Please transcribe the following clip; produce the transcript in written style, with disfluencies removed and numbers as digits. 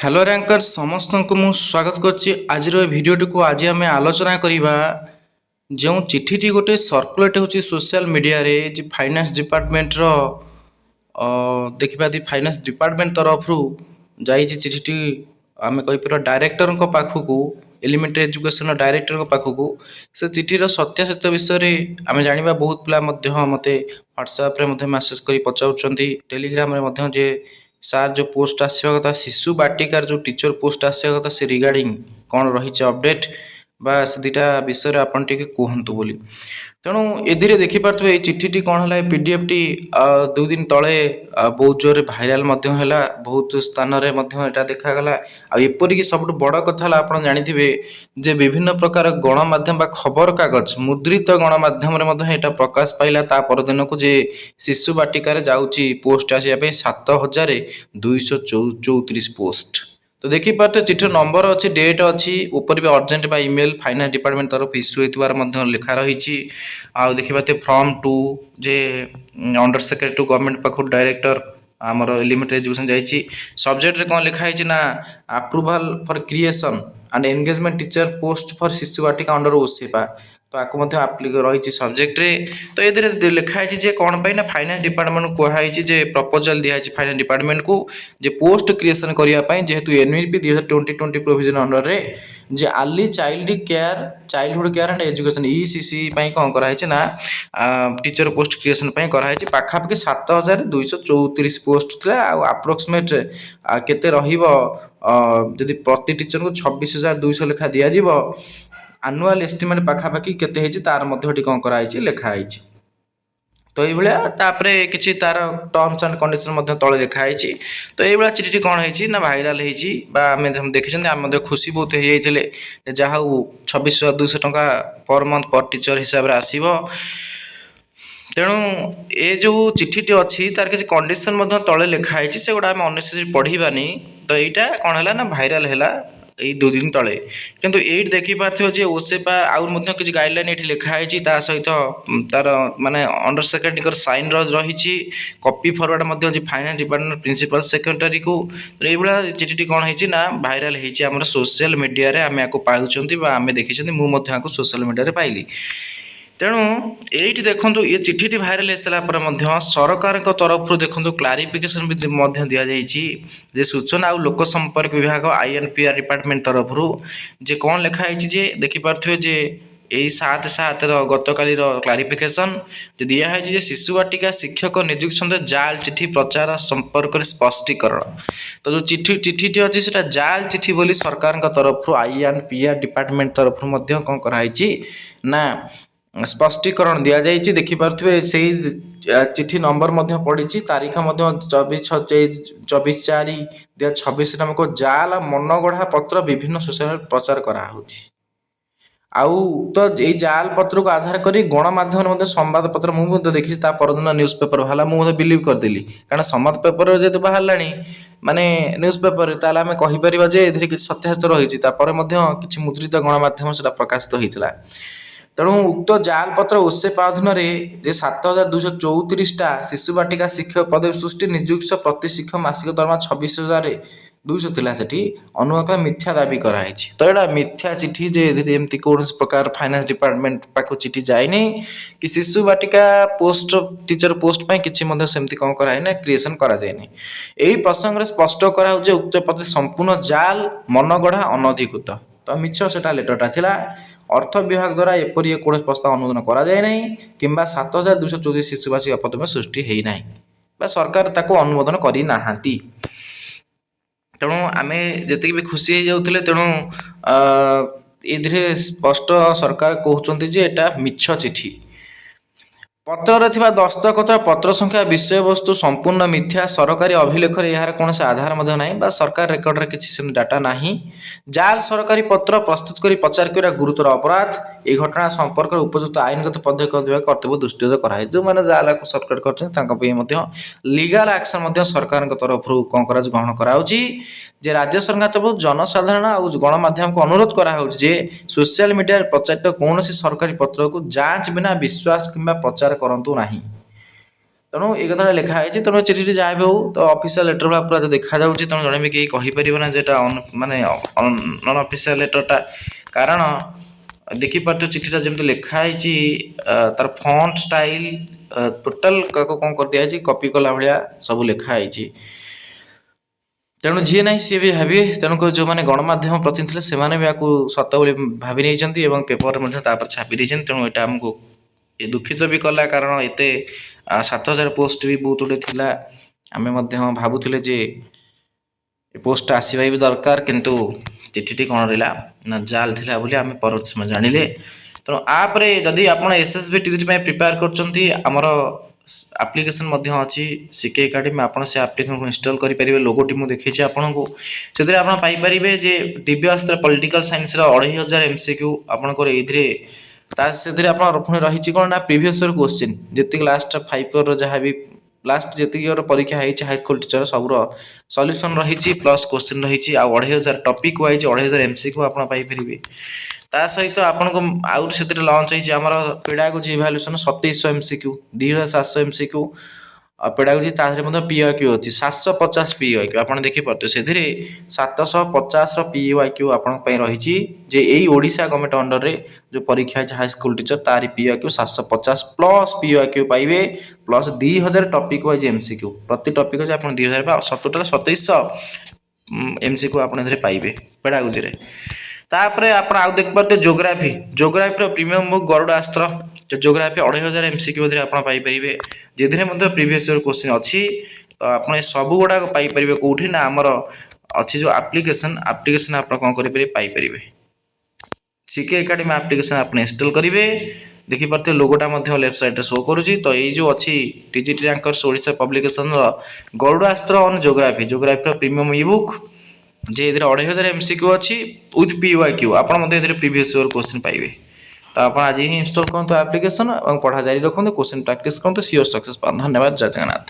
Hello ranker समस्त को मु स्वागत करछि आज भिडियोटी को आज आम आलोचना करवा जो चिठीटी गोटे सर्कुलेट होची सोशल मीडिया रे जे फाइनेंस डिपार्टमेंट रो देखिबा दी फाइनेंस डिपार्टमेंट तरफ रु जाई चिठीटी आम कहीपर डायरेक्टर को पाखकू एलिमेंटरी एजुकेशन डायरेक्टर को पाखकू से चिठीर सत्यासत्य विषय आम जानिबा बहुत पिला मते व्हाट्सएप रे मते मेसेज करी पचाउछंती टेलीग्राम रे मते जे सार जो पोस्ट आसवा कथा शिशु बाटिकार जो टीचर पोस्ट आसवा कथा से रिगार्डिंग कौन रही अपडेट बा से दुटा विषय आपन टिके कहतु बोली तेणु ए देखिपे ये चिठीटी कौन है पीडीएफ टी 2 दिन तले बहुत जोर भाइराल है बहुत स्थान देखागला आपर सब बड़ कथा आप जानी जे विभिन्न प्रकार गणमाध्यम खबर कागज मुद्रित गणमाध्यम प्रकाश पाइला ता परदिन को जे शिशु बाटिकार जाऊँगी पोस्ट आसापी 7234 पोस्ट तो देखी पार्टे चिठी नंबर अच्छी डेट अच्छी ऊपर भी अर्जेंट बा ईमेल फाइनेंस डिपार्टमेंट तरफ इश्यू होता लिखा रही देखा फ्रॉम टू जे अंडर सेक्रेटरी टू गवर्नमेंट पाख डायरेक्टर आमर एलिमेंटरी एजुकेशन जाइए सब्जेक्ट रे कौन लिखाई ना approval for creation and engagement teacher post for शिशु बाटिका अंडर ओसेपा तो आपको रही सब्जेक्ट रे तो ये लिखाई जे कौन पाई ना फाइनेंस डिपार्टमेंट को कहुई जे प्रपोजल दिखाई फाइनेंस डिपार्टमेंट को जे पोस्ट क्रिएशन करने जेहेतु एनईपी 2020 प्रोविजन अंडर रे जे early childhood care and education ECC कौन कराई ना टीचर पोस्ट क्रिएशन कराई पाखापाखि 7234 पोस्ट था आप्रोक्सीमेट केते रहिबो जदि प्रति टीचर को 26,200 लेखा दिया जीवो आनुआल एस्टिमेट पाखापाखि केते हेछि तार मध्ये कौन कराई लिखाई तो ये किसी तार टर्म्स एंड कंडीशन तले लिखाई तो ये चिठी कौन है ना भाइराल होमें देखी आम खुशी बहुत हो जहाँ 26,200 टंका पर मंथ पर टीचर हिसाब से आसब तेणु ये जो चिठीटी अच्छी तार किसी कंडीशन तले लिखाई से गुड़ा आम अनेसेसरी पढ़ानी तो यहाँ कौन है ना भाइराल है यही 2 दिन तले किंतु ये देखिपार जे ओसेपा आउ किसी गाइडलाइन ये लिखाई सहित तार माने अंडर सेक्रेटरी साइन रही copy forward finance department principal secretary को तो ये चिठी कौन है ना भाइराल होम सोशल मीडिया रे आम आपको पाँच आम देखी मुझे सोशल मीडिया रे पाइली तेणु ये देखो ये चिठी भाइराल हो सारापर सरकार तरफ देखो क्लारिफिकेशन भी दि जाए सूचना और लोक संपर्क विभाग आईएनपीआर डिपार्टमेंट तरफ जे कौन लिखाई जे देखिपे जे यही 7/7 गतकाली क्लारिफिकेशन दिखाई शिशु बाटिका शिक्षक निजुक्ति जाल चिठी प्रचार संपर्क स्पष्टीकरण तो जो चिठी अच्छी से जाल चिठी बोली सरकार तरफ आईएनपीआर डिपार्टमेंट तरफ कौन कराई ना स्पष्टीकरण दि जाइए देखिपे से चिठी नंबर पड़ी तारीख 24/4/2026 नामक जाल मनगढ़ा पत्र विभिन्न सोशल प्रचार कराऊँ तो ये जाल पत्र को आधार कर गणमाध्यम संवाद पत्र मुझे देखी परदिन न्यूज पेपर बाहर मुझे बिलीव करदेली कारण संवाद पेपर जो बाहर माने न्यूज पेपर ताल आम कहीपर जे किसी सत्यासत्य रही किसी मुद्रित गणमाध्यम से प्रकाशित होता तेणु उक्त जाल पत्र ओसेपा अधीन 7,234 शिशु बाटिका शिक्षक पदवी सृष्टि निजुक्ति प्रति शिक्षक मासिक दरमा 26,200 थिला सेठी अनुवाद मिथ्या दाबी कराई तो यहाँ मिथ्या चिठी जेमती कौन प्रकार फाइनेंस डिपार्टमेंट पाख चिठी जाए कि शिशु बाटिका पोस्ट टीचर पोस्ट किसी कौन कराई ना क्रिएशन करा जाए यही प्रसंग में स्पष्ट कराऊ उक्त पत्र संपूर्ण जाल मनगढ़ा अनधिकृत तो मिछ से लेटरटा थिला अर्थ विभाग द्वारा एपरी कौन प्रस्ताव अनुमोदन करा जाए नहीं किंबा 7,234 शिशुवासी पद में सृष्टि होना सरकार ताको अनुमोदन करना तेणु आम जी भी खुशी हो जाते तेणु ये स्पष्ट सरकार कहते जे एटा मिछ चिठी पत्र थिबा दस्तखत पत्र संख्या विषय वस्तु संपूर्ण मिथ्या सरकारी अभिलेख यार कौन से आधार ना सरकार रेकर्ड रे किसी डाटा ना जाल सरकारी पत्र प्रस्तुत कर प्रचार करने गुरुतर अपराध ये घटना संपर्क में उपयुक्त आईनगत पदक्षेप देवा कर्तव्य दृष्टि कराई जो मैंने जाल को सर्कुलेट कर लीगल एक्शन सरकार तरफ कौन ग्रहण कराऊँच जे राज्य सरकार तरफ जनसाधारण और गणमाध्यम को अनुरोध कराऊँ सोशल मीडिया प्रचारित कौन सरकारी पत्र को जांच बिना विश्वास किंबा प्रचार करंतु नहीं ତେଣୁ ଏ କଥାଟା ଲେଖା ହେଇଛି। ତେଣୁ ଚିଠିଟି ଯାହା ବି ହଉ ତ ଅଫିସିଆଲ ଲେଟର ଭଳିଆ ପୁରା ଦେଖାଯାଉଛି। ତେଣୁ ଜଣେ ବି କେହି କହିପାରିବ ନା ଯେ ଏଟା ମାନେ ନନ୍ ଅଫିସିଆଲ ଲେଟରଟା। କାରଣ ଦେଖିପାରୁଥିବ ଚିଠିଟା ଯେମିତି ଲେଖା ହେଇଛି ତାର ଫଣ୍ଟ ଷ୍ଟାଇଲ ଟୋଟାଲ କ'ଣ କରିଦିଆଯାଇଛି କପି କଲା ଭଳିଆ ସବୁ ଲେଖା ହେଇଛି। ତେଣୁ ଯିଏ ନାହିଁ ସିଏ ବି ଭାବିବେ। ତେଣୁକରି ଯେଉଁମାନେ ଗଣମାଧ୍ୟମ ପ୍ରତିନିଧି ଥିଲେ ସେମାନେ ବି ୟାକୁ ସତ ବୋଲି ଭାବି ନେଇଛନ୍ତି ଏବଂ ପେପରରେ ମଧ୍ୟ ତାପରେ ଛାପି ଦେଇଛନ୍ତି। ତେଣୁ ଏଇଟା ଆମକୁ ଦୁଃଖିତ ବି କଲା, କାରଣ ଏତେ 7,000 ପୋଷ୍ଟ ବି ବହୁତ ଗୁଡ଼ିଏ ଥିଲା। ଆମେ ମଧ୍ୟ ଭାବୁଥିଲେ ଯେ ଏ ପୋଷ୍ଟଟା ଆସିବା ବି ଦରକାର, କିନ୍ତୁ ଚିଠିଟି କ'ଣ ରହିଲା ନା ଜାଲ ଥିଲା ବୋଲି ଆମେ ପରବର୍ତ୍ତୀ ସମୟ ଜାଣିଲେ। ତେଣୁ ଆପରେ ଯଦି ଆପଣ SSB TGT ପାଇଁ ପ୍ରିପେୟାର କରୁଛନ୍ତି, ଆମର ଆପ୍ଲିକେସନ୍ ମଧ୍ୟ ଅଛି CK ଏକାଡେମୀ। ଆପଣ ସେ ଆପ୍ଲିକେସନକୁ ଇନଷ୍ଟଲ୍ କରିପାରିବେ। ଲୋଗୋଟି ମୁଁ ଦେଖେଇଛି ଆପଣଙ୍କୁ। ସେଥିରେ ଆପଣ ପାଇପାରିବେ ଯେ ଦିବ୍ୟାସ୍ତ୍ର ପଲିଟିକାଲ ସାଇନ୍ସର 2,500 MCQ ଆପଣଙ୍କର ଏଇଥିରେ। ସେଥିରେ ଆପଣଙ୍କର ପୁଣି ରହିଛି କ'ଣ ନା ପ୍ରିଭିୟସ୍ ଇୟର କୋଶ୍ଚିନ୍ ଯେତିକି ଲାଷ୍ଟ 5 ଇୟର ଯାହା ବି ଲାଷ୍ଟ ଯେତିକି ଇୟର ପରୀକ୍ଷା ହେଇଛି ହାଇସ୍କୁଲ ଟିଚର ସବୁର ସଲ୍ୟୁସନ୍ ରହିଛି ପ୍ଲସ୍ କୋଶ୍ଚିନ୍ ରହିଛି। ଆଉ 2,500 ଟପିକ୍ ୱାଇଜ୍ 2,500 MCQ ଆପଣ ପାଇପାରିବେ। ତା ସହିତ ଆପଣଙ୍କୁ ଆଉ ସେଥିରେ ଲଞ୍ଚ ହେଇଛି ଆମର pedagogy evaluation 2,700 MCQ, 2,700 MCQ pedagogy. ତା ଦେହରେ ମଧ୍ୟ PYQ ଅଛି 750 PYQ। ଆପଣ ଦେଖିପାରୁଥିବେ ସେଥିରେ 750ର PYQ ଆପଣଙ୍କ ପାଇଁ ରହିଛି ଯେ ଏଇ ଓଡ଼ିଶା ଗଭର୍ଣ୍ଣମେଣ୍ଟ ଅଣ୍ଡରରେ ଯେଉଁ ପରୀକ୍ଷା ଅଛି ହାଇସ୍କୁଲ ଟିଚର ତାରି PYQ 750 ପ୍ଲସ୍ PYQ ପାଇବେ, ପ୍ଲସ୍ 2,000 ଟପିକ୍ ୱାଇଜ୍ MCQ। ପ୍ରତି ଟପିକ୍ ଅଛି ଆପଣ 2,000 ଟୋଟାଲ 2,700 MCQ ଆପଣ ଏଥିରେ ପାଇବେ ପେଡାଗୋଜିରେ। ତାପରେ ଆପଣ ଆଉ ଦେଖିପାରୁଥିବେ ଜୋଗ୍ରାଫିର ପ୍ରିମିୟମ୍ ବୁକ୍ ଗରୁଡ଼ାସ୍ତ୍ର। ଜୋଗ୍ରାଫି 2,500 MCQ ଭିତରେ ଆପଣ ପାଇପାରିବେ, ଯେଉଁଥିରେ ମଧ୍ୟ ପ୍ରିଭିୟସ୍ ଇୟର କୋଶ୍ଚିନ୍ ଅଛି। ତ ଆପଣ ଏ ସବୁ ଗୁଡ଼ାକ ପାଇପାରିବେ କେଉଁଠି ନା ଆମର ଅଛି ଯେଉଁ ଆପ୍ଲିକେସନ୍ ଆପଣ କ'ଣ କରିପାରିବେ ପାଇପାରିବେ। CK ଏକାଡେମୀ ଆପ୍ଲିକେସନ୍ ଆପଣ ଇନଷ୍ଟଲ୍ କରିବେ। ଦେଖିପାରୁଥିବେ ଲୋଗୋଟା ମଧ୍ୟ ଲେଫ୍ଟ ସାଇଡ଼୍ରେ ଶୋ କରୁଛି। ତ ଏଇ ଯେଉଁ ଅଛି TGT ରାଙ୍କର୍ସ ଓଡ଼ିଶା ପବ୍ଲିକେସନ୍ର ଗରୁଡ଼ାସ୍ତ୍ର ଅନ୍ ଜୋଗ୍ରାଫିର ପ୍ରିମିୟମ୍ ଇ ବୁକ୍ ଯେ ଏଥିରେ 2,500 MCQ ଅଛି ୱିଥ୍ PYQ। ଆପଣ ମଧ୍ୟ ଏଥିରେ ପ୍ରିଭିୟସ୍ ଇୟର କୋଶ୍ଚିନ୍ ପାଇବେ। ତ ଆପଣ ଆଜି ହିଁ ଇନଷ୍ଟଲ୍ କରନ୍ତୁ ଆପ୍ଲିକେସନ୍ ଏବଂ ପଢ଼ା ଜାରି ରଖନ୍ତୁ, କୋଶ୍ଚିନ୍ ପ୍ରାକ୍ଟିସ୍ କରନ୍ତୁ, ସିଓର ସକ୍ସେସ୍ ପାଆନ୍ତୁ। ଧନ୍ୟବାଦ, ଜୟ ଜଗନ୍ନାଥ।